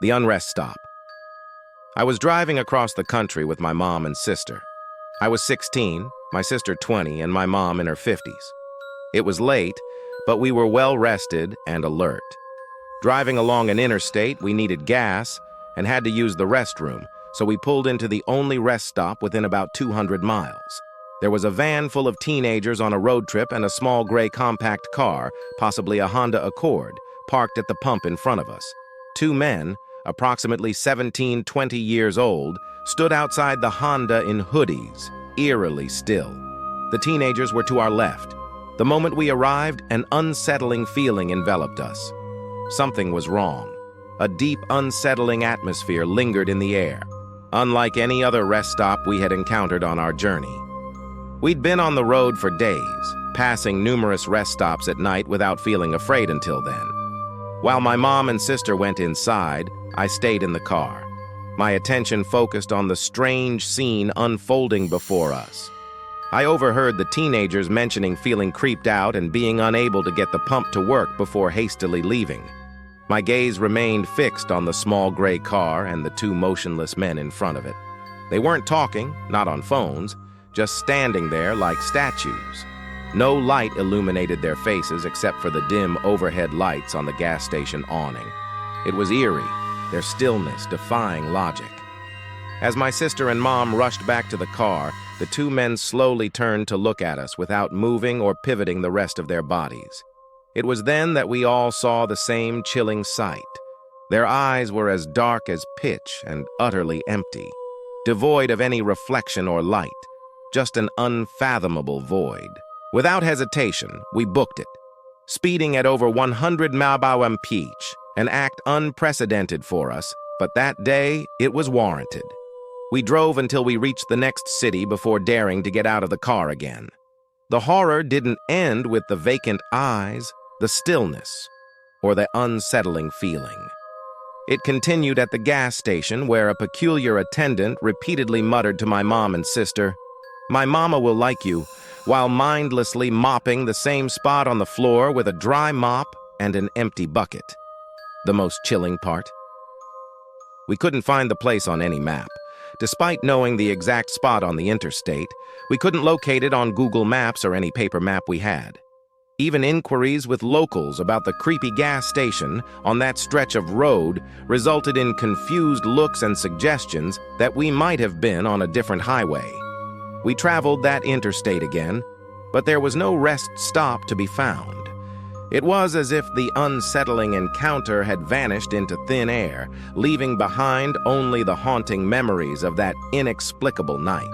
The Unrest stop. I was driving across the country with my mom and sister. I was 16, my sister 20, and my mom in her 50s. It was late, but we were well rested and alert. Driving along an interstate, we needed gas and had to use the restroom, so we pulled into the only rest stop within about 200 miles. There was a van full of teenagers on a road trip and a small gray compact car, possibly a Honda Accord, parked at the pump in front of us. Two men, approximately 17, 20 years old, stood outside the Honda in hoodies, eerily still. The teenagers were to our left. The moment we arrived, an unsettling feeling enveloped us. Something was wrong. A deep, unsettling atmosphere lingered in the air, unlike any other rest stop we had encountered on our journey. We'd been on the road for days, passing numerous rest stops at night without feeling afraid until then. While my mom and sister went inside, I stayed in the car. My attention focused on the strange scene unfolding before us. I overheard the teenagers mentioning feeling creeped out and being unable to get the pump to work before hastily leaving. My gaze remained fixed on the small gray car and the two motionless men in front of it. They weren't talking, not on phones, just standing there like statues. No light illuminated their faces except for the dim overhead lights on the gas station awning. It was eerie, their stillness defying logic. As my sister and mom rushed back to the car, the two men slowly turned to look at us without moving or pivoting the rest of their bodies. It was then that we all saw the same chilling sight. Their eyes were as dark as pitch and utterly empty, devoid of any reflection or light, just an unfathomable void. Without hesitation, we booked it, speeding at over 100 mph, an act unprecedented for us, but that day it was warranted. We drove until we reached the next city before daring to get out of the car again. The horror didn't end with the vacant eyes, the stillness, or the unsettling feeling. It continued at the gas station where a peculiar attendant repeatedly muttered to my mom and sister, "My mama will like you," while mindlessly mopping the same spot on the floor with a dry mop and an empty bucket. The most chilling part? We couldn't find the place on any map. Despite knowing the exact spot on the interstate, we couldn't locate it on Google Maps or any paper map we had. Even inquiries with locals about the creepy gas station on that stretch of road resulted in confused looks and suggestions that we might have been on a different highway. We traveled that interstate again, but there was no rest stop to be found. It was as if the unsettling encounter had vanished into thin air, leaving behind only the haunting memories of that inexplicable night.